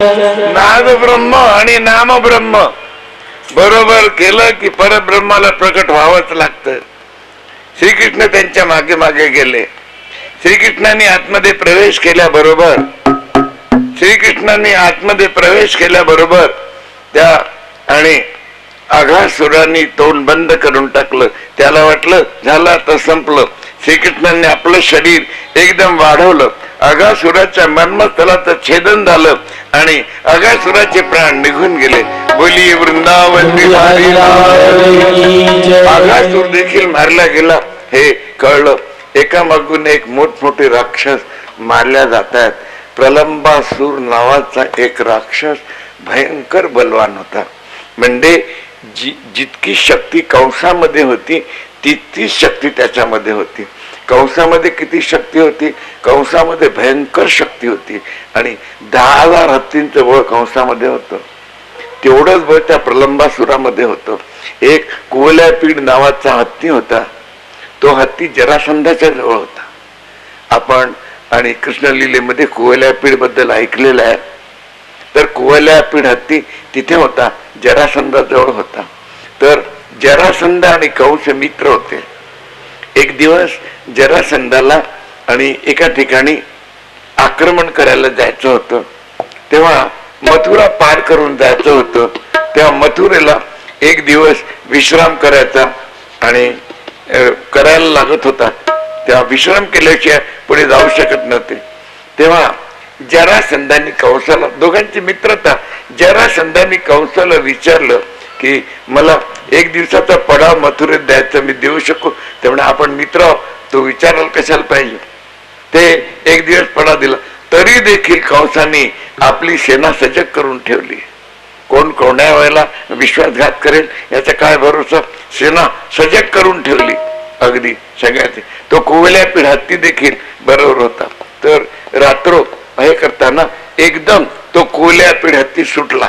नाद ब्रह्म आणि नाम ब्रह्म बरोबर केलं की परब्रह्माला प्रकट व्हावंच लागतं. श्रीकृष्ण त्यांच्या मागे मागे गेले. श्रीकृष्णांनी आतमध्ये प्रवेश केल्याबरोबर त्या आणि आघासुरांनी तोंड बंद करून टाकलं. त्याला वाटलं झालं आता संपलं. श्रीकृष्णांनी आपलं शरीर एकदम वाढवलं. आघासुराच्या मर्मस्थलाचं छेदन झालं आणि आघासुराचे प्राण निघून गेले. बोली वृंदावन बिहारी. आघासुर देखील मारला गेला हे कळलं. एका मागून एक मोठमोठे राक्षस मारल्या जात आहेत. प्रलंबासूर नावाचा एक राक्षस भयंकर बलवान होता. म्हणजे जितकी शक्ती कंसामध्ये होती तितकीच शक्ती त्याच्यामध्ये होती. कंसामध्ये किती शक्ती होती? कंसामध्ये भयंकर शक्ती होती आणि 10,000 हत्तींचं बळ कंसामध्ये होतं. तेवढंच बळ त्या प्रलंबासुरामध्ये होतं. एक कुवल्यापीड नावाचा हत्ती होता. तो हत्ती जरासंधाच्या जवळ होता. आपण आणि कृष्णलीलेमध्ये कुवल्यापीड बद्दल ऐकलेलं आहे. तर कुवल्यापीड हत्ती तिथे होता, जरासंधाजवळ होता. तर जरासंध आणि कंस मित्र होते. एक दिवस जरासंधाला आणि एका ठिकाणी आक्रमण करायला जायचं होतं. तेव्हा मथुरा पार करून जायचं होतं. तेव्हा मथुरेला एक दिवस विश्राम करायचा आणि करायला लागत होता. तेव्हा विश्राम केल्याशिवाय पुढे जाऊ शकत नव्हते. तेव्हा जरासंधांनी कंसाला, दोघांची मित्रता, जरासंधांनी कंसाला विचारलं की मला एक दिवसाचा पडाव मथुरेत द्यायचा, मी देऊ शकू? त्यामुळे आपण मित्र आहोत, तो विचारायला कशाला पाहिजे. ते एक दिवस पडाव दिला. तरी देखील कंसाने आपली सेना सजग करून ठेवली. कोण कोण्या वेळेला विश्वासघात करेल याचा काय भरोसा. सेना सजग करून ठेवली अगदी सगळ्याचे. तो कुवल्यापीड हत्ती देखील बरोबर होता. तर रात्र हे करताना एकदम तो कुवल्यापीड हत्ती सुटला.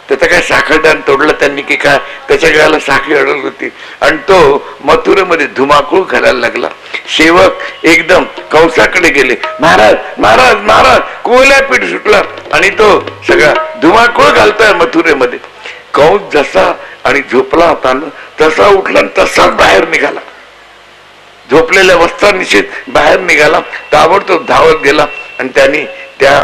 त्याचं काय साखरदान तोडलं त्यांनी की काय, त्याच्या गळ्याला साखळी अडवली होती आणि तो मथुरेमध्ये धुमाकूळ घालायला लागला. सेवक एकदम कंसाकडे गेले. महाराज महाराज महाराज, कुवल्यापीड सुटला आणि तो सगळा धुमाकूळ घालतोय मथुरेमध्ये. कंस जसा आणि झोपला होता तसा उठला आणि तसाच बाहेर निघाला. झोपलेल्या वस्त्रानिश्चित बाहेर निघाला. ताबडतोब धावत गेला आणि त्यांनी त्या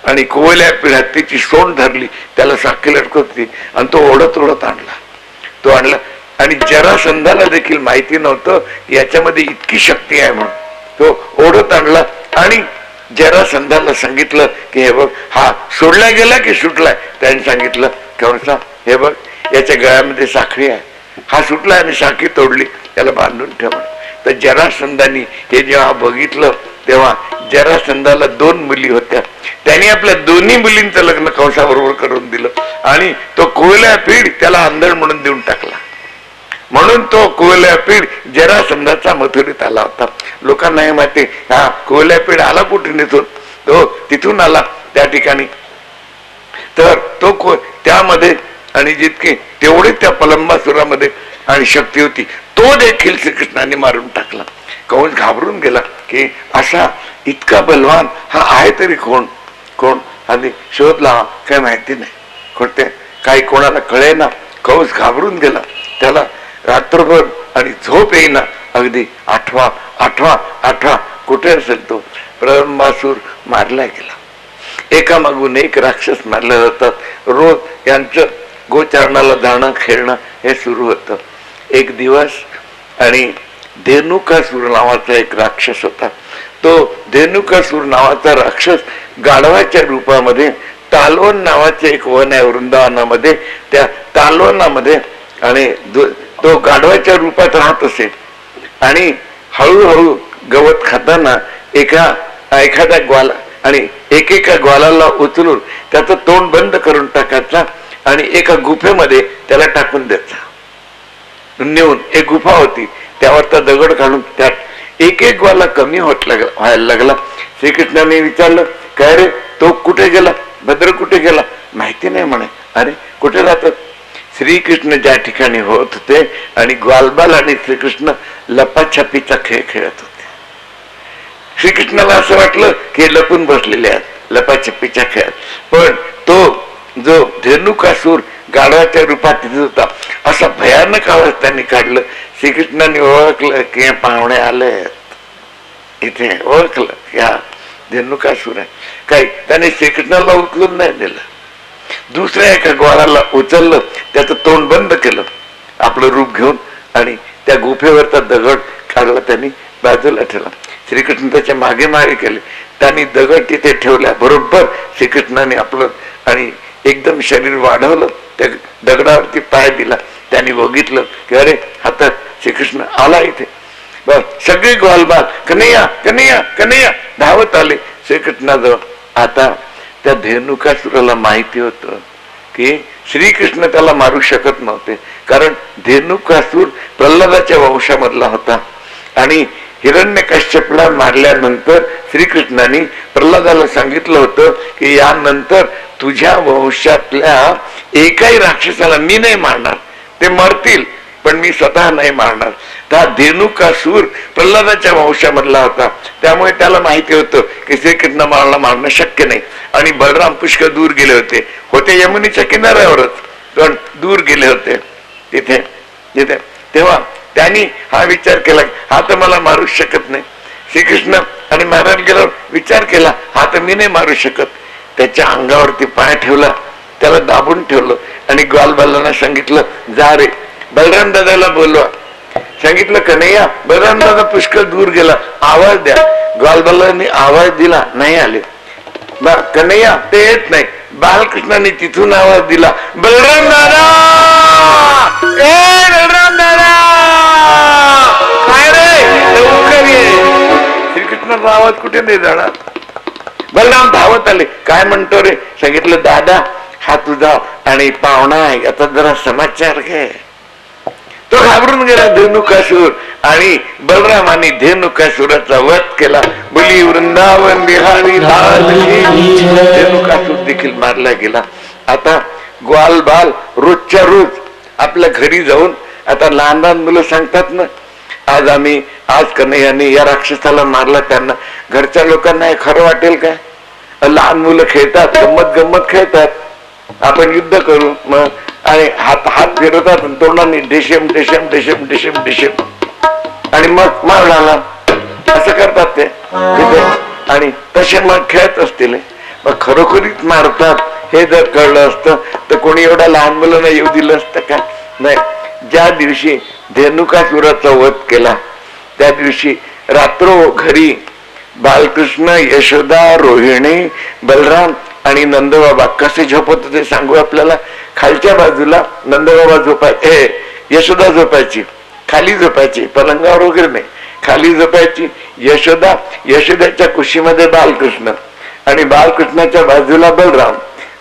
आणि कुवल्यापीड हत्तीची सोंड धरली. त्याला साखळी लटकत होती आणि तो ओढत ओढत आणला. तो आणला आणि जरासंधाला देखील माहिती नव्हतं की याच्यामध्ये इतकी शक्ती आहे म्हणून. तो ओढत आणला आणि जरासंधाला सांगितलं की हे बघ, हा सोडला गेला की सुटलाय. त्याने सांगितलं कंसा, हे बघ याच्या गळ्यामध्ये साखळी आहे, हा सुटला आणि साखळी तोडली, त्याला बांधून ठेव. तर जरासंधानी हे जेव्हा बघितलं तेव्हा जरासंधाला 2 मुली होत्या. त्याने आपल्या दोन्ही मुलींचं लग्न कंसाबरोबर करून दिलं आणि तो कुवल्यापीड त्याला आंधळ म्हणून देऊन टाकला. म्हणून तो कुवल्यापीड जरासंधाचा मथुरेत आला होता. लोकांना हे माहिती, हा कुवल्यापीड आला कुठे निघून, तो तिथून आला त्या ठिकाणी. तर तो त्यामध्ये आणि जितके तेवढे त्या प्रलंबासुरामध्ये आणि शक्ती होती, तो देखील श्रीकृष्णाने मारून टाकला. कंस घाबरून गेला की असा इतका बलवान हा आहे तरी कोण कोण. आणि शोध लावा, काय माहिती नाही कोणते, काही कोणाला कळे ना. कंस घाबरून गेला. त्याला रात्रभर आणि झोप येईना. अगदी आठवा कुठे असेल तो. प्रलंबासूर मारला गेला. एका मागून एक राक्षस मारले जातात. रोज यांचं गोचारणाला जाणं खेळणं हे सुरू होतं. एक दिवस आणि धेनुकासूर नावाचा एक राक्षस होता. तो धेनुकासूर नावाचा राक्षस गाढवाच्या रूपामध्ये तालवन नावाचे एक वन आहे वृंदावनामध्ये, त्या तालवनामध्ये आणि तो गाढवाच्या रूपात राहत असे आणि हळूहळू गवत खाताना एखाद्या ग्वाला आणि एकेका ग्वालाला उचलून त्याचं तोंड बंद करून टाकायचा आणि एका गुफेमध्ये त्याला टाकून द्यायचा. नेऊन एक गुफा होती, त्यावर त्या दगड काढून त्यात एक ग्वाला कमी व्हायला लागला. श्रीकृष्णाने विचारलं, काय रे तो कुठे गेला, भद्र कुठे गेला? माहिती नाही म्हणे. अरे कुठे राहतात? श्रीकृष्ण ज्या ठिकाणी होत होते आणि ग्वालबाल आणि श्रीकृष्ण लपाछपीचा खेळ खेळत होते. श्रीकृष्णाला असं वाटलं की लपून बसलेले आहेत. लपाछपीच्या खेळात. पण तो जो धेनुकासूर गाढवाच्या रूपात तिथे होता, असा भयानक आवाज त्यांनी काढलं. श्रीकृष्णाने ओळखलं की पाहुणे आले, इथे ओळखलं की हा धेनुकासूर आहे. काही त्याने श्रीकृष्णाला उचलून नाही दिलं, दुसऱ्या एका ग्वाराला उचललं, त्याचं तोंड बंद केलं आपलं रूप घेऊन, आणि त्या गुफेवरचा दगड काढला, त्यांनी बाजूला ठेवला. श्रीकृष्ण त्याच्या मागे मागे केले, त्यांनी दगड तिथे ठेवल्या बरोबर. श्रीकृष्णाने आपलं आणि एकदम शरीर वाढवलं, त्या दगडावरती पाय दिला. त्यांनी बघितलं की अरे हातात श्रीकृष्ण आला इथे. बस सगळे ग्वालबाल कन्हैया कन्हैया कन्हैया धावत आले श्रीकृष्णाजवळ. आता त्या धेनुकासुराला माहिती होतं की श्रीकृष्ण त्याला मारू शकत नव्हते, कारण धेनुकासूर प्रल्हादाच्या वंशामधला होता. आणि हिरण्यकश्यपला मारल्यानंतर श्रीकृष्णाने प्रल्हादाला सांगितलं होतं की यानंतर तुझ्या वंशातल्या एकाही राक्षसाला मी नाही मारणार, ते मरतील पण मी स्वतः नाही मारणार. त्या धेनुकासूर प्रल्हादाच्या वंशामधला होता, त्यामुळे त्याला माहिती होतं की श्रीकृष्ण मारणं शक्य नाही. आणि बलराम पुष्कळ दूर गेले होते यमुनेच्या किनाऱ्यावरच, पण दूर गेले होते तिथे. तेव्हा त्यांनी हा विचार केला, हा तर मला मारू शकत नाही. श्रीकृष्ण आणि महाराज गेल्यावर विचार केला, हा तर मी नाही मारू शकत. त्याच्या अंगावरती पाय ठेवला, त्याला दाबून ठेवलं आणि ग्वालबालांना सांगितलं, जा रे बलराम दादाला बोलवा. सांगितलं कन्हैया बलराम दादा पुष्कळ दूर गेला, आवाज द्या. ग्वालबालांनी आवाज दिला, नाही आले. कन्हैया ते येत नाही. बालकृष्णाने तिथून आवाज दिला, बलराम दादा, ए बलराम दादा, काय रे लवकर ये. श्रीकृष्णाचा आवाज कुठे नाही जाणार. बलराम धावत आले, काय म्हणतो रे. सांगितलं दादा हा तुझा आणि पाहुणा आहे, आता जरा समाचार घे. तो घाबरून गेला धेनुकासूर, आणि बलरामाने धेनुकासुराचा वध केला. बोली वृंदावन बिहारी लाल की. धेनुकासूर देखील मारला गेला. आता ग्वाल बाल रोजच्या रोज आपल्या घरी जाऊन, आता लहान लहान मुलं सांगतात ना, आज कन्हैयाने या राक्षसाला मारला. त्यांना घरच्या लोकांना हे खरं वाटेल काय. लहान मुलं खेळतात, गंमत खेळतात, आपण युद्ध करू मग, आणि हात फिरवतात तोंडाने डेशेम डेशेम डेशेम डेशेम डेशेम, आणि मग मार झाला असं करतात ते तिथे. आणि तसे मग खेळत असतील. मग खरोखरीच मारतात हे जर कळलं असतं तर कोणी एवढ्या लहान मुलांना येऊ दिलं असतं का. नाही. ज्या दिवशी धेनुकासुराचा वध केला त्या दिवशी रात्रो घरी बालकृष्ण, यशोदा, रोहिणी, बलराम आणि नंदबाबा कसे झोपत होते सांगू आपल्याला. खालच्या बाजूला नंदबाबा झोपायचे, यशोदा झोपायची, खाली झोपायची, पलंगावर वगैरे नाही, खाली झोपायची यशोदा. यशोदाच्या कुशीमध्ये बालकृष्ण, आणि बालकृष्णाच्या बाजूला बलराम,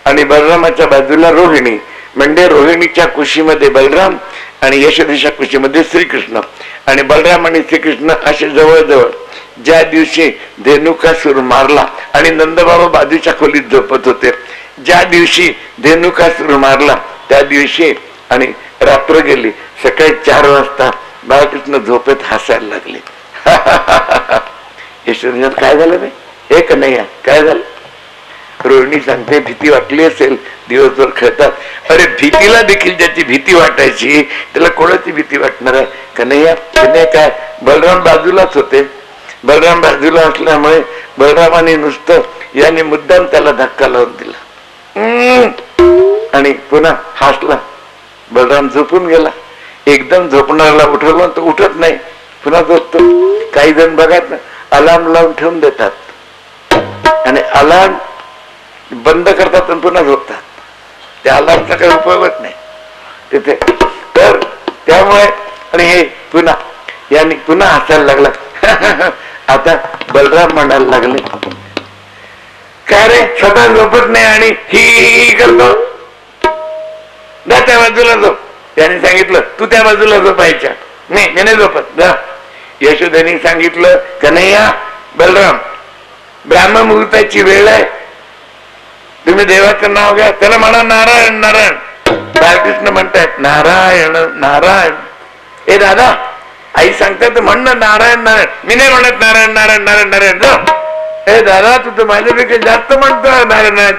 आणि बलरामाच्या बाजूला रोहिणी. म्हणजे रोहिणीच्या कुशीमध्ये बलराम आणि यशोदेच्या कुशीमध्ये श्रीकृष्ण. आणि बलराम आणि श्रीकृष्ण असे जवळजवळ. ज्या दिवशी धेनुकासूर मारला आणि नंदबाबा बाजूच्या खोलीत झोपत होते, ज्या दिवशी धेनुकासूर मारला त्या दिवशी, आणि रात्र गेली. सकाळी 4 वाजता बाळकृष्ण झोपेत हसायला लागले. यशोदेला काय झालं रे, हे का नाही काय झालं. रोहिणी सांगते भीती वाटली असेल, दिवसभर खेळतात. अरे भीतीला देखील ज्याची भीती वाटायची त्याला कोणाची भीती वाटणार आहे. कन्हैया काय. बलराम बाजूलाच होते. बलराम बाजूला असल्यामुळे बलरामाने नुसतं याने मुद्दाम त्याला धक्का लावून दिला आणि पुन्हा हसला. बलराम झोपून गेला. एकदम झोपणाऱ्याला उठवलं तर उठत नाही, पुन्हा झोपतो. काही जण बघात ना अलार्म लावून ठेवून देतात आणि अलार्म बंद करतात आणि पुन्हा झोपतात. त्या अलार्मचा काही उपयोगच नाही तिथे. तर त्यामुळे आणि हे पुन्हा यांनी पुन्हा हसायला लागला. आता बलराम म्हणायला लागले, काय रे स्वतः झोपत नाही आणि ही करतो, त्या बाजूला झोप. त्याने सांगितलं तू त्या बाजूला झोपायच्या. नाही मी नाही झोपत. यशोदेने सांगितलं कन्हैया बलराम ब्राह्मण मुहूर्ताची वेळ आहे, तुम्ही देवाचं नाव घ्या, त्याला म्हणा नारायण नारायण. बालकृष्ण म्हणतायत नारायण नारायण. ए दादा आई सांगतात म्हणणं नारायण नारायण. मी नाही म्हणत नारायण नारायण नारायण नारायण. ए दादा तू तर माझ्यापेक्षा जास्त म्हणतो नाही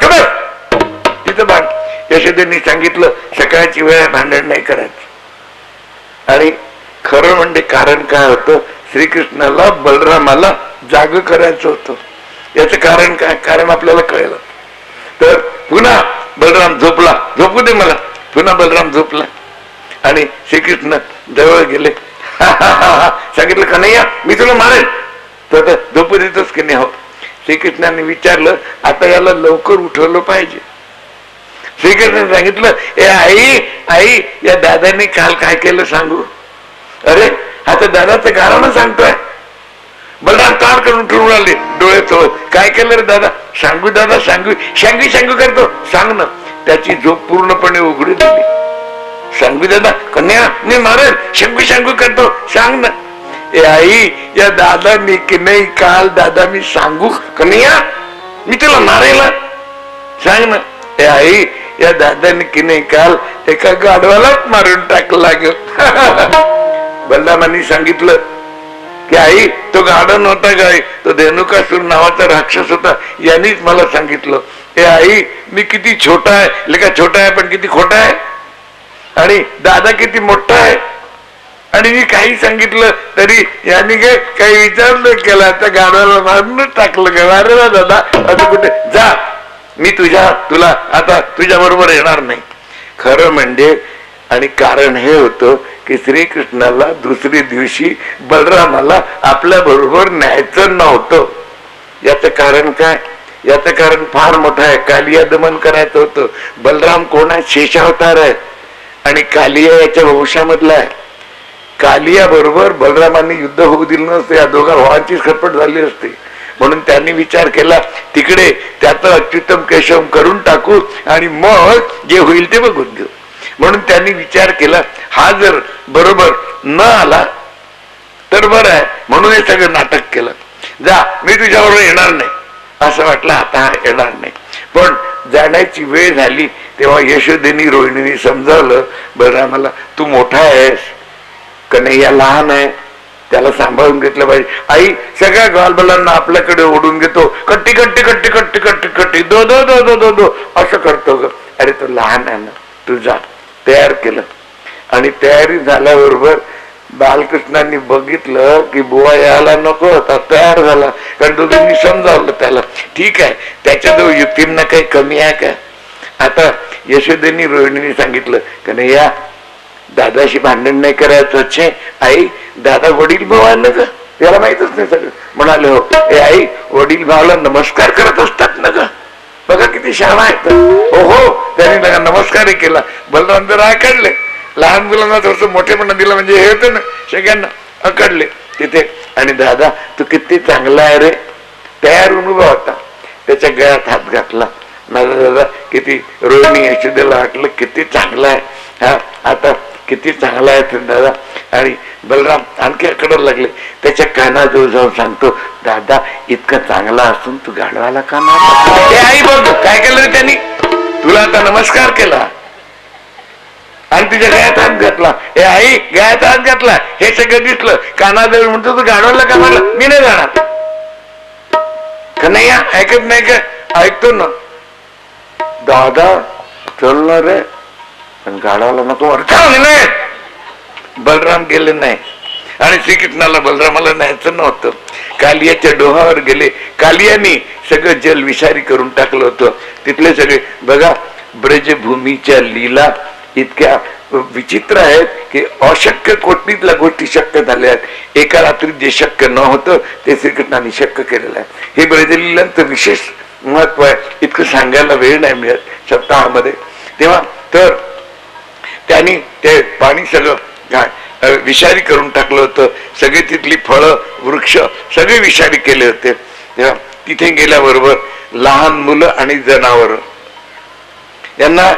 तिथं भांड. यशोदेनी सांगितलं सकाळची वेळ भांडण नाही करायचं. आणि खरं म्हणजे कारण काय होतं, श्रीकृष्णाला बलरामाला जाग करायचं होतं. याचं कारण काय, कारण आपल्याला कळलं. तर पुन्हा बलराम झोपला, झोपू दे मला. पुन्हा बलराम झोपला आणि श्रीकृष्ण जवळ गेले. सांगितलं कन्हैया मी तुला मारेल, तर झोपू देतोस की नाही. हो. श्रीकृष्णाने विचारलं आता याला लवकर उठवलं पाहिजे. श्रीकृष्णाने सांगितलं ए आई आई या दादाने काल काय केलं सांगू. अरे आता दादाचं गाणं सांगतोय. बलराम तार करून ठेवून आले डोळे चोळ. काय केलं रे दादा, सांगू दादा सांगू सांगू सांगू करतो, सांग ना. त्याची झोप पूर्णपणे उघडी दिली. सांगू दादा कन्या मी मारेल, शंकू शंकू करतो, सांग ना. ए आई या दादानी की नाही काल दादा मी सांगू कन्या मी तुला मारेल, सांग ना. ए आई या दादानी की नाही काल एका गाढवालाच मारून टाकलं लागेल. बलरामांनी सांगितलं की आई तो गाढव नव्हता काय, तो धेनुकासूर नावाचा राक्षस होता, यांनीच मला सांगितलं. ए आई मी किती छोटा आहे, लेका छोटा आहे पण किती खोटा आहे, आणि दादा किती मोठा आहे, आणि मी काही सांगितलं तरी यांनी काय काही विचारलं केला, त्या गाढवाला मारून टाकलं का. अरे वा दादा आता कुठे जा, मी तुला आता तुझ्या बरोबर येणार नाही. खरं म्हणजे आणि कारण हे होतं की श्रीकृष्णाला दुसरी दिवशी बलरामाला आपल्या बरोबर न्यायचं नव्हतं. याचं कारण काय, याचं कारण फार मोठं आहे. कालिया दमन करायचं होतं. बलराम कोण आहे, शेषावतार आहे आणि कालिया याच्या वंशामधला आहे. कालिया बरोबर बलरामांनी युद्ध होऊ दिलं नसते, या दोघा भावांचीच खटपट झाली असते. म्हणून त्यांनी विचार केला तिकडे त्याचं अच्युतम केशवम करून टाकू आणि मग जे होईल ते बघून घेऊ. म्हणून त्यांनी विचार केला हा जर बरोबर न आला तर बरं आहे, म्हणून हे सगळं नाटक केलं. जा मी तुझ्याबरोबर येणार नाही. असं वाटलं आता हा येणार नाही. पण जाण्याची वेळ झाली तेव्हा यशोदेनी रोहिणीने समजावलं बलरामाला तू मोठा आहेस, कन्हैया लहान आहे, त्याला सांभाळून घेतलं पाहिजे. आई सगळ्या गालबलांना आपल्याकडे ओढून घेतो, कट्टी कट्टी कट्टी कट्टी कट्टी कट्टी दो दो दो दो दो दो असं करतो ग. अरे तो लहान आहे ना, तू जा. तयार केलं आणि तयारी झाल्याबरोबर बालकृष्णांनी बघितलं की बुवा यायला नको होता, तयार झाला. कारण दोघांनी समजावलं त्याला ठीक आहे, त्याच्याजवळ युक्तींना काही कमी आहे का. आता यशोदेनी रोहिणीने सांगितलं कन्हैया दादाशी भांडण नाही करायचं. छे आई दादा वडील भाऊ आहे ना ग, याला माहितच नाही सगळं. म्हणाले हो. ए आई वडील भावाला नमस्कार करत असतात ना ग, बघा किती शहाणा आहेत. हो हो त्यांनी नमस्कारही केला. बलराम जरा आकडले, लहान मुलांना थोडस मोठेपणा दिलं म्हणजे हे होतं ना, सगळ्यांना आकडले तिथे. आणि दादा तू किती चांगला आहे रे, तयार होऊन उभा होता. त्याच्या गळ्यात हात घातला. माझा दादा किती, रोहिणी यशोदेला वाटलं किती चांगला आहे हा, आता किती चांगला आहे दादा. आणि बलराम आणखी आकडायला लागले. त्याच्या कानाजवळ जाऊन सांगतो दादा इतका चांगला असून तू गाढवाला का मारला. आई बघ काय केलं त्यांनी, तुला आता नमस्कार केला आणि तुझ्या गळ्यात हात घातला. हे आई गळ्यात हात घातला हे सगळं दिसलं, कानाजवळ म्हणतो तू गाढवाला का मारला. मी नाही जाणार. कन्हैया ऐकत नाही का, ऐकतो ना दादा चलणार रे पण गाढवाला नको. अर्थ नाही. बलराम गेले नाही आणि श्रीकृष्णाला बलरामाला न्यायचं नव्हतं. कालियाच्या डोहावर गेले. कालियानी सगळं जल विषारी करून टाकलं होतं. तिथले सगळे बघा ब्रजभूमीच्या लीला इतक्या विचित्र आहेत की अशक्य कोटीतल्या गोष्टी शक्य झाल्या आहेत. एका रात्रीत जे शक्य न होतं ते श्रीकृष्णाने शक्य केलेलं आहे. हे ब्रजलीलांचं विशेष महत्व आहे. इतकं सांगायला वेळ नाही मिळत सप्ताहामध्ये. तेव्हा तर त्यांनी ते पाणी सगळं काय विषारी करून टाकलं होतं. सगळे तिथली फळं वृक्ष सगळे विषारी केले होते. तेव्हा तिथे गेल्याबरोबर लहान मुलं आणि जनावर यांना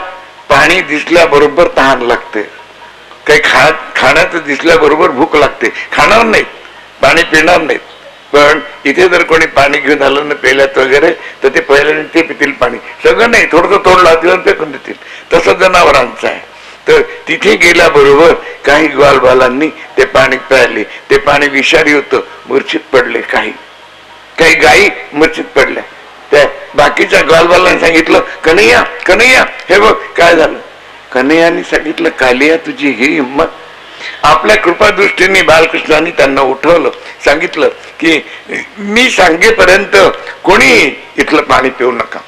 पाणी दिसल्याबरोबर तहान लागते. काही खाण्याचं दिसल्याबरोबर भूक लागते. खाणार नाहीत, पाणी पिणार नाहीत. पण इथे जर कोणी पाणी घेऊन आलं ना पेल्यात वगैरे तर ते पहिल्याने ते पितील पाणी. सगळं नाही, थोडंसं तोड लावतील फेकून देतील. तसं जनावरांचं आहे. तर तिथे गेल्याबरोबर काही ग्वालबालांनी ते पाणी प्यायले. ते पाणी विषारी होतं, मूर्छित पडले काही. काही गायी मस्जिद पडल्या. त्या बाकीच्या ग्वालबालांनी सांगितलं, कन्हैया कन्हैया हे बघ काय झालं. कन्हैयाने सांगितलं, कालिया तुझी ही हिंमत. आपल्या कृपादृष्टीने बालकृष्णाने त्यांना उठवलं, सांगितलं की मी सांगेपर्यंत कोणी इथलं पाणी पिऊ नका.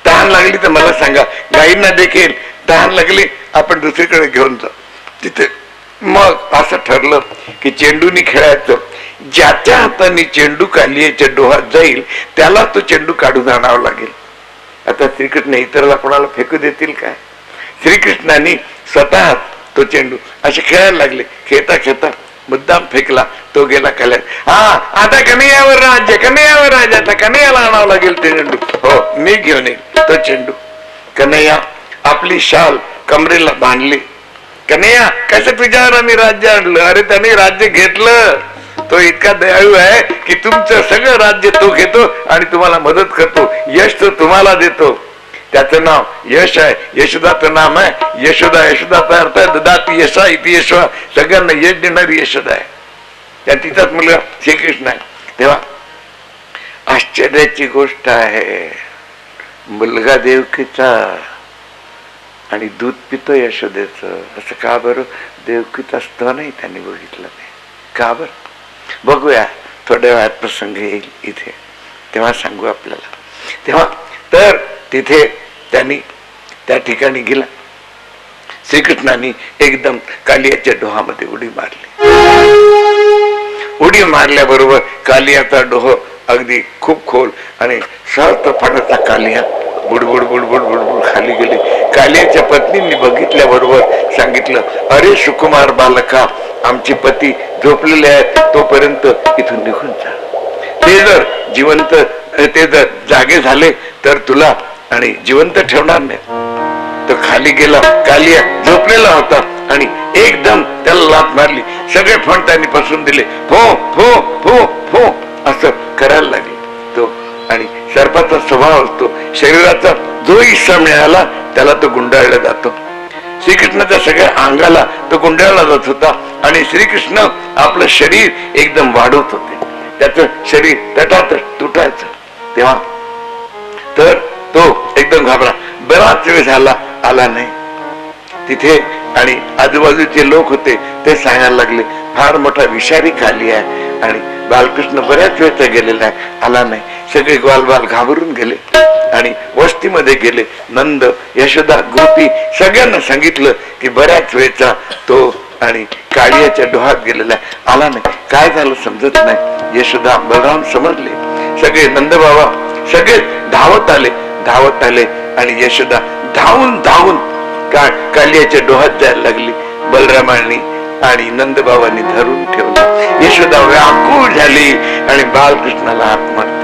तहान लागली तर मला सांगा, गाईंना देखील तहान लागली आपण दुसरीकडे घेऊन जाऊ. तिथे मग असं ठरलं की चेंडूनी खेळायचं. ज्याच्या हाताने चेंडू कालियाच्या डोहात जाईल त्याला तो चेंडू काढून आणावा लागेल. आता श्रीकृष्ण इतरला कोणाला फेकू देतील काय? श्रीकृष्णाने स्वतः तो चेंडू असे खेळायला लागले. खेळता खेळता मुद्दाम फेकला, तो गेला कल्याण. हा आता कन्हैयावर राज्य, कन्हैयावर राज्य, आता कन्हैयाला आणावं लागेल ते चेंडू. हो मी घेऊन येईल तो चेंडू. कन्हैया आपली शाल कमरेला बांधली. कन्हैया कसं तुझ्यावर आम्ही राज्य आणलं? अरे त्याने राज्य घेतलं. तो इतका दयाळू आहे की तुमचं सगळं राज्य तो घेतो आणि तुम्हाला मदत करतो, यश तो तुम्हाला देतो. त्याचं नाव यश आहे, यशोदाचं नाम आहे यशोदा. यशोदाचा अर्थ आहे ददाती यशा इति यशवा, सगळ्यांना यश देणारी यशोदा आहे. त्या तिचाच मुलगा श्रीकृष्ण आहे. तेव्हा आश्चर्याची गोष्ट आहे, मुलगा देवकीचा आणि दूध पितो यशोदेचं. असं का बरं? देवकीचा स्तनही त्यांनी बघितलं नाही. का बरं? बघूया, थोड्या वेळात प्रसंग येईल इथे, तेव्हा सांगू आपल्याला. तेव्हा तर तिथे त्यांनी त्या ठिकाणी गेला. श्रीकृष्णाने एकदम कालियाच्या डोहामध्ये उडी मारली. उडी मारल्याबरोबर कालियाचा डोह अगदी खूप खोल आणि सहजपणाचा कालिया बुडबुड बुडबुड बुडबुड खाली गेले. कालियाच्या पत्नींनी बघितल्याबरोबर सांगितलं, अरे सुकुमार बालका, आमचे पती झोपलेले आहेत, तोपर्यंत इथून निघून जा. ते जर जागे झाले तर तुला आणि जिवंत ठेवणार नाही. तो खाली गेला. कालिया झोपलेला होता आणि एकदम त्याला लाथ मारली. सगळे फण त्यांनी पसरून दिले. फो फो फो फो असं करायला लागले तो. आणि सर्पाचा स्वभाव असतो, शरीराचा जो हिस्सा मिळाला त्याला तो गुंडाळला जातो. श्रीकृष्णाच्या सगळ्या अंगाला तो गुंडाळला जात होता आणि श्रीकृष्ण आपलं शरीर एकदम वाढवत होते. त्याचं शरीर तटात तुटायचं. तेव्हा तर तो एकदम घाबरा. बराच वेळ झाला आला नाही तिथे. आणि आजूबाजूचे लोक होते ते सांगायला लागले, फार मोठा विषारी खाली आहे आणि बालकृष्ण बऱ्याच वेळचा गेलेला आहे, आला नाही. सगळे ग्वालबाल घाबरून गेले आणि वस्तीमध्ये गेले. नंद, यशोदा, गोपी सगळ्यांना सांगितलं की बऱ्याच वेळचा तो आणि कालियाच्या डोहात गेलेला आहे, आला नाही. काय झालं समजत नाही. यशोदा, बलराम समजले. सगळे नंदबाबा सगळे धावत आले आणि यशोदा धावून धावून कालियाच्या डोहात जायला लागली. बलरामांनी आणि नंदबाबांनी धरून ठेवलं. यशोदा व्याकुळ झाली आणि बालकृष्णाला हात मारते.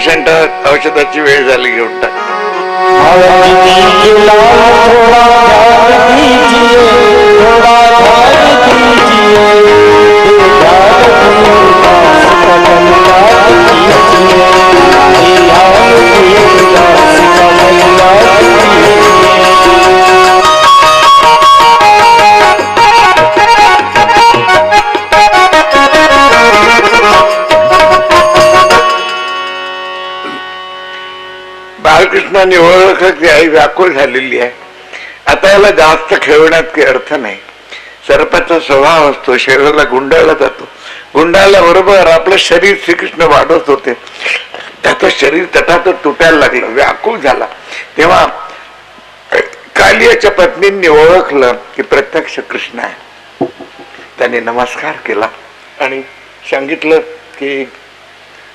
पेशंट औषधाची वेळ झाली, घेऊन टाक. बाळकृष्णाने ओळखलं की आई व्याकुळ झालेली आहे. आता याला जास्त खेळण्यात काही अर्थ नाही. सर्पाचा स्वभाव असतो, शरीराला गुंडाळला जातो. गुंडाळल्या बरोबर आपलं शरीर श्रीकृष्ण वाढत होते, त्याचं शरीर तटात तुटायला लागलं, व्याकुळ झाला. तेव्हा कालियाच्या पत्नींनी ओळखलं की प्रत्यक्ष कृष्ण आहे. त्यांनी नमस्कार केला आणि सांगितलं की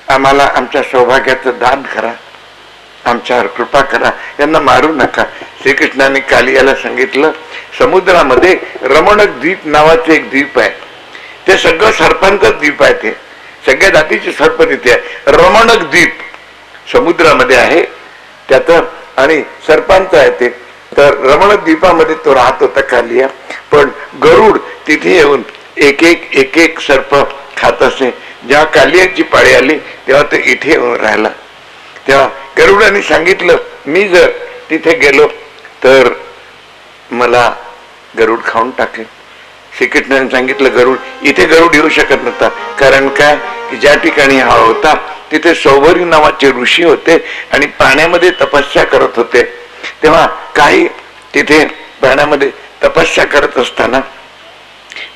आम्हाला आमच्या सौभाग्याचं दान करा, आमच्यावर कृपा करा, यांना मारू नका. श्रीकृष्णाने कालियाला सांगितलं, समुद्रामध्ये रमणक द्वीप नावाचे एक द्वीप आहे, ते सगळं सर्पांचं द्वीप आहे, ते सगळ्या जातीचे सर्प तिथे आहे. रमणक द्वीप समुद्रामध्ये आहे त्याचं आणि सर्पांचं आहे ते. तर रमणक द्वीपामध्ये तो राहत होता कालिया. पण गरुड तिथे येऊन एक एक सर्प खात असे. जेव्हा कालियाची पाळी आली तेव्हा तो इथे येऊन राहिला. तेव्हा गरुडाने सांगितलं, मी जर तिथे गेलो तर मला गरुड खाऊन टाकेल. श्रीकृष्णाने सांगितलं, गरुड इथे गरुड येऊ शकत नव्हता. कारण काय की ज्या ठिकाणी हा होता तिथे सौभरी नावाचे ऋषी होते आणि पाण्यामध्ये तपस्या करत होते. तेव्हा काही तिथे पाण्यामध्ये तपस्या करत असताना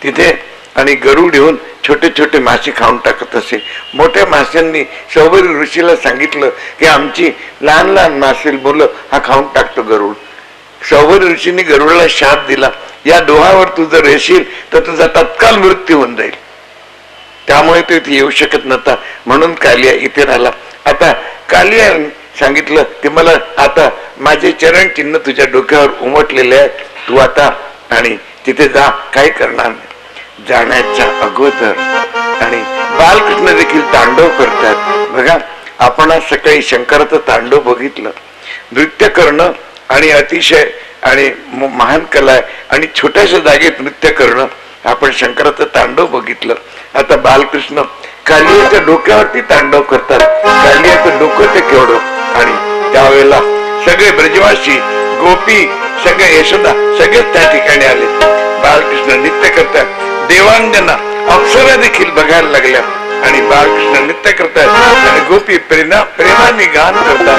तिथे आणि गरुड येऊन छोटे छोटे मासे खाऊन टाकत असे. मोठ्या माशांनी सौभरी ऋषीला सांगितलं की आमची लहान लहान मासे मुलं हा खाऊन टाकतो गरुड. सौभरी ऋषींनी गरुडाला शाप दिला, या दोहावर तू जर येशील तर तुझा तत्काल मृत्यू होऊन जाईल. त्यामुळे तो इथे येऊ शकत नव्हता, म्हणून कालिया इथे राहिला. आता कालिया सांगितलं की मला आता माझे चरण चिन्ह तुझ्या डोक्यावर उमटलेले आहे, तू आता आणि तिथे जा, काय करणार नाही. जाण्याच्या अगोदर आणि बालकृष्ण देखील तांडव करतात. बघा, आपण आज सकाळी शंकराचं तांडव बघितलं. नृत्य करणं आणि अतिशय आणि महान कला आहे आणि छोट्याशा जागेत नृत्य करणं, आपण शंकराचं तांडव बघितलं. आता बालकृष्ण कालियाच्या डोक्यावरती तांडव करतात. कालियाचं डोकं ते केवढं, आणि त्यावेळेला सगळे ब्रजवासी, गोपी, सगळे यशोदा सगळेच त्या ठिकाणी आले. बालकृष्ण नृत्य करतात. देवांगना अप्सरा देखील बघायला लागल्या आणि बालकृष्ण नृत्य करतात आणि गोपी प्रेमाने गान करतात.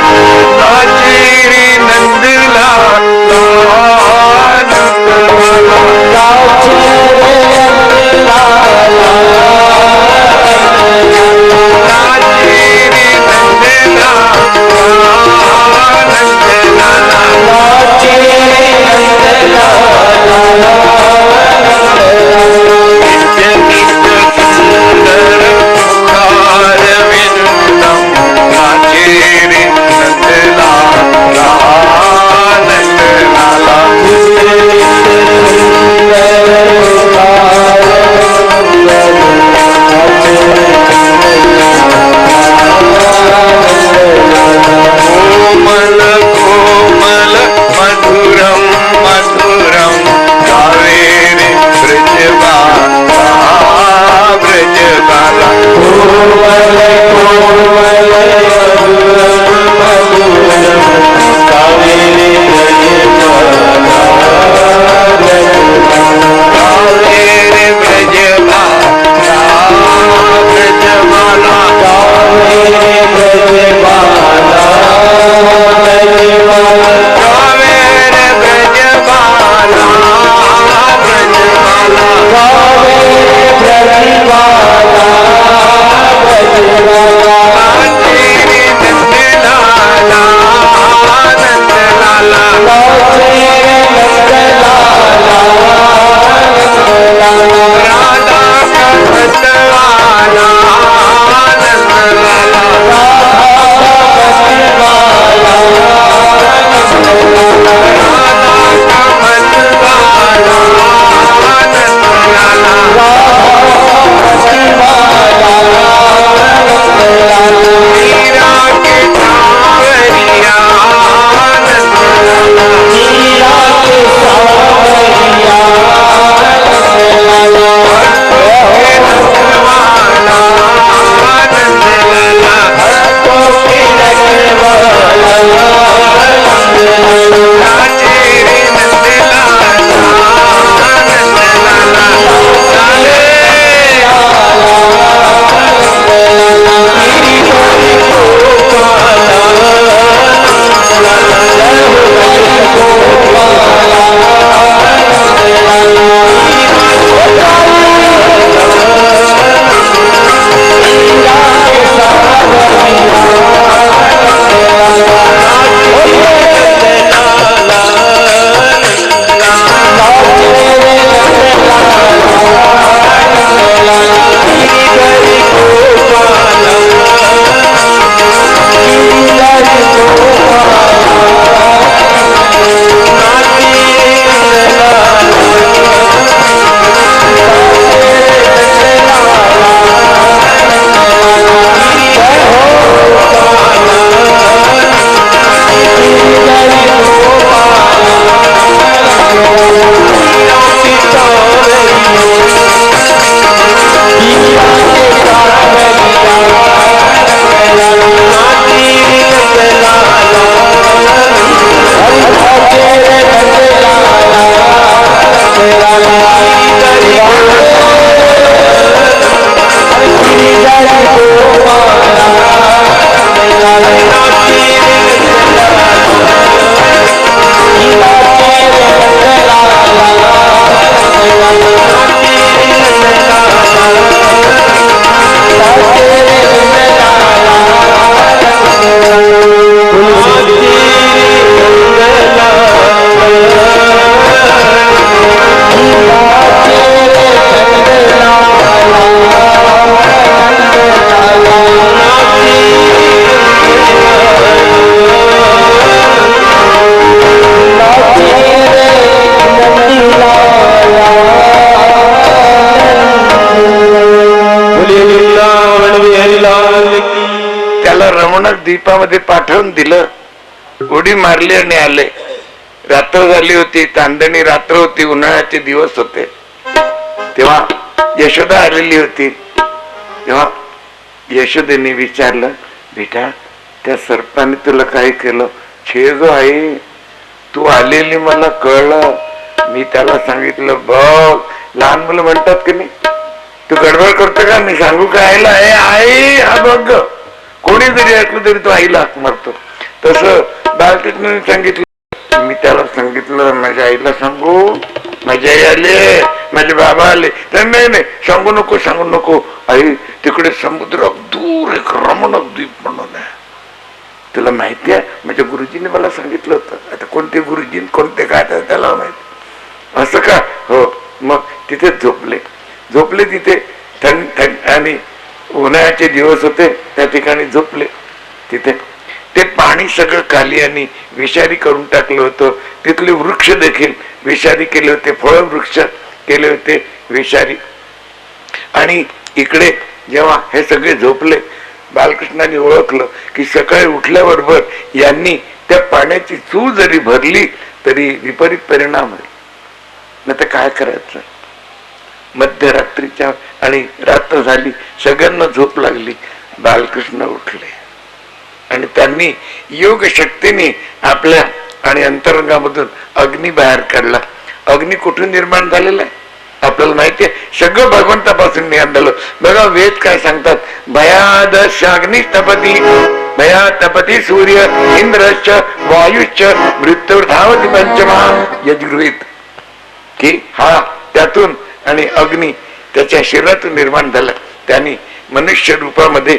बाळाला द्वीपामध्ये पाठवून दिलं, उडी मारली आणि आले. रात्र झाली होती, चांदणी रात्र होती, उन्हाळ्याचे दिवस होते. तेव्हा यशोदा आलेली होती. तेव्हा यशोदेने विचारलं, बेटा त्या सर्पाने तुला काय केलं? छे ग आई, तू आलेली मला कळलं. मी त्याला सांगितलं, बघ लहान मुलं म्हणतात की नाही, तू गडबड करतो का, मी सांगू का आईला, ए आई हा बघ, कोणी जरी ऐकलं तरी तो आईला हाक मारतो. तसं बालकृष्णाने सांगितलं. मी त्याला सांगितलं माझ्या आईला सांगू, माझी आई आले, माझे बाबा आले. तर नाही नाही सांगू नको, सांगू नको आई, तिकडे समुद्र दूर एक रमणक द्वीप म्हणून आहे, तुला माहिती आहे, माझ्या गुरुजीने मला सांगितलं होतं. आता कोणते गुरुजी कोणते काय त्याला माहिती. असं का? हो. मग तिथे झोपले तिथे. थंड आणि उन्हाळ्याचे दिवस होते, त्या ठिकाणी झोपले तिथे. ते पाणी सगळं खाली आणि विषारी करून टाकलं होतं. तिथले वृक्ष देखील विषारी केले होते, फळ वृक्ष केले होते विषारी. आणि इकडे जेव्हा हे सगळे झोपले, बालकृष्णाने ओळखलं की सकाळी उठल्याबरोबर यांनी त्या पाण्याची चूळ जरी भरली तरी विपरीत परिणाम होईल. नाही तर काय करायचं. मध्यरात्रीच्या आणि रात्र झाली, सगळ्यांना झोप लागली. बालकृष्ण उठले आणि त्यांनी योग शक्तीने आपल्या आणि अंतरंगामधून अग्नी बाहेर काढला. अग्नी कुठून निर्माण झालेला आहे आपल्याला माहिती आहे, सगळं भगवंतापासून निघालं. बघा वेद काय सांगतात, भयादशाग्नी तपती, भया तपती सूर्य इंद्रश्च वायुश्च मृत्युर्धावती पंचमा यजगृहीत, की हा त्यातून आणि अग्नी त्याच्या शरीरातून निर्माण झाला. त्याने मनुष्य रूपामध्ये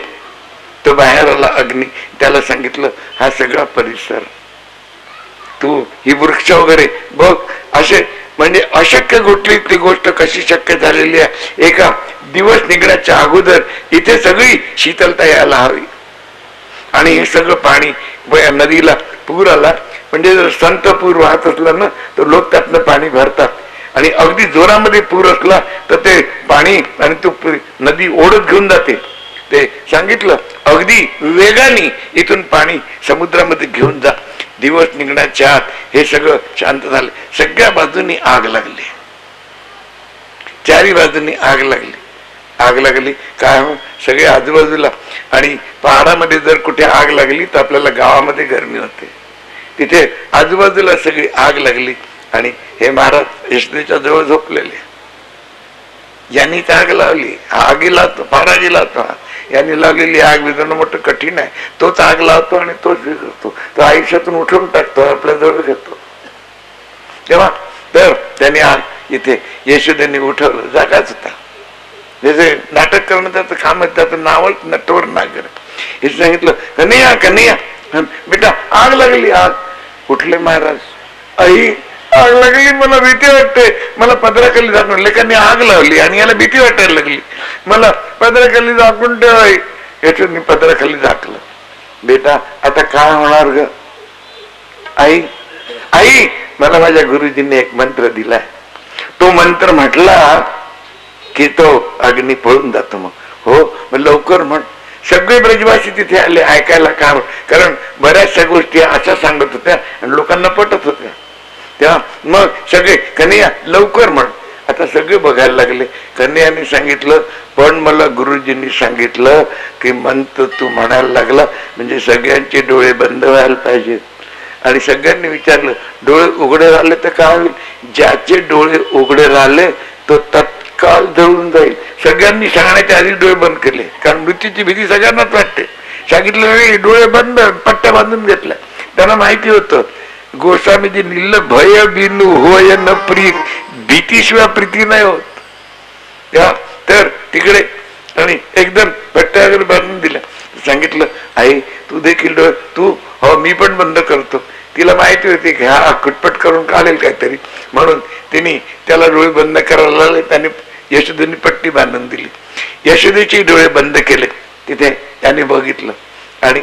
तो बाहेर आला अग्नी. त्याला सांगितलं हा सगळा परिसर, तू ही वृक्ष वगैरे बघ. असे म्हणजे अशक्य ती गोष्ट कशी शक्य झालेली आहे. एका दिवस निघण्याच्या अगोदर इथे सगळी शीतलता यायला हवी. आणि हे सगळं पाणी नदीला पूर आला म्हणजे जर संत पूर वाहत असला ना तर लोक त्यातनं पाणी भरतात. आणि अगदी जोरामध्ये पूर असला तर ते पाणी आणि तो नदी ओढत घेऊन जाते. ते सांगितलं अगदी वेगाने इथून पाणी समुद्रामध्ये घेऊन जा. दिवस निघण्याच्या आत हे सगळं शांत झालं. सगळ्या बाजूनी आग लागली, चारी बाजूनी आग लागली. काय हो, सगळे आजूबाजूला. आणि पहाडामध्ये जर कुठे आग लागली तर आपल्याला गावामध्ये गरमी होते. तिथे आजूबाजूला सगळी आग लागली. आणि हे महाराज यशोदेच्या जवळ झोपलेले. यांनी आग लावली, आगीला फारागी लावतो. यांनी लावलेली आग विझवणं मोठं कठीण आहे. तोच आग लावतो आणि तोच विझवतो. तो आयुष्यातून उठवून टाकतो, आपल्या जवळ घेतो. तेव्हा तर त्याने आग इथे यशोदेने उठवलं. जागाच होता. जसे नाटक करणं त्याचं काम आहे, त्याचं नावच नटवर नागर. हे सांगितलं कन्हैया बेटा आग लागली. आग उठले महाराज. आई आग लागली, मला भीती वाटते, मला पदराखाली झाकून. लेखांनी आग लावली आणि याला भीती वाटायला लागली. मला पदराखाली झाकून ठेव. याच्यानी पदराखाली झाकलं. बेटा आता काय होणार ग? आई मला माझ्या गुरुजींनी एक मंत्र दिलाय. तो मंत्र म्हटला की तो अग्नी पळून जातो. मग हो, मग लवकर म्हण. सगळे ब्रजवासी तिथे आले ऐकायला. कारण बऱ्याचशा गोष्टी अशा सांगत होत्या आणि लोकांना पटत होत्या. तेव्हा मग सगळे कन्हैया लवकर म्हण. आता सगळे बघायला लागले. कन्हैयाने सांगितलं पण मला गुरुजींनी सांगितलं की मंत्र तू म्हणायला लागला म्हणजे सगळ्यांचे डोळे बंद व्हायला पाहिजेत. आणि सगळ्यांनी विचारलं डोळे उघडे राहिले तर काय होईल? ज्याचे डोळे उघडे राहिले तो तत्काळ जळून जाईल. सगळ्यांनी सांगण्याच्या आधी डोळे बंद केले, कारण मृत्यूची भीती सगळ्यांनाच वाटते. सांगितलं नाही, डोळे बंद, पट्ट्या बांधून घेतल्या. त्यांना माहिती होतं गोस्वामीजी निल्ल भय बिनू होय न प्रीत, भीतीशिवाय प्रीती नाही होत. तेव्हा तर तिकडे आणि एकदम पट्ट्या वगैरे बांधून दिल्या. सांगितलं आई तू देखील डोळे तू हो मी पण बंद करतो. तिला माहिती होती की हा कुटपट करून काढेल काहीतरी, म्हणून तिने त्याला डोळे बंद करायला लागले. त्याने यशोदेने पट्टी बांधून दिली. यशोदेचे डोळे बंद केले. तिथे त्याने बघितलं आणि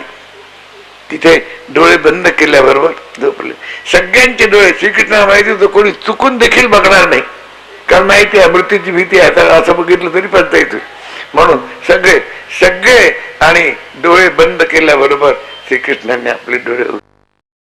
तिथे डोळे बंद केल्याबरोबर झोपले. सगळ्यांचे डोळे श्रीकृष्णाला माहिती होतं कोणी चुकून देखील बघणार नाही, कारण माहिती आहे मृत्यूची भीती आहे. असं बघितलं तरी पडता येतो. म्हणून सगळे आणि डोळे बंद केल्याबरोबर श्रीकृष्णाने आपले डोळे